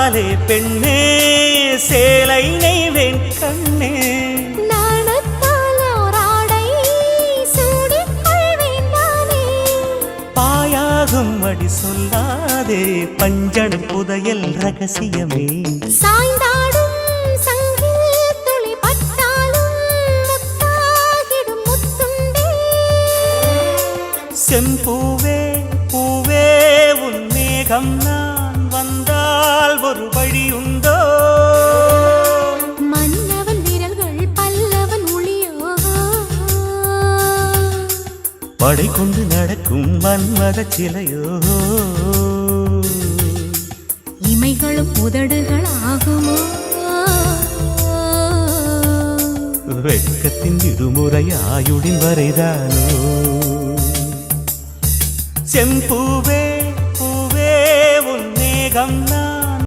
கண்ணாலே பெண்ணே சேலை நெய்வேன் கண்ணே பாயாகும் அடி சொல்லாதே பஞ்சணம் புதையல் ரகசியமே சாய்ந்தாடும் சங்கில் துளி பட்டாலும் முத்தாகிடும் முத்துண்டே செம்பூவே பூவே உன் மேகம் நான் வந்தால் ஒரு வழி உண்டோ மன்னவன் விரல்கள் பல்லவன் ஒளியோ படை கொண்டு நடக்கும் மன்மத சிலையோ இமைகளும் உதடுகள் ஆகுமோ வெட்கத்தின் விடுமுறை ஆயுடின் வரைதானோ செம்பூவே பூவே உன் மேகம் நான்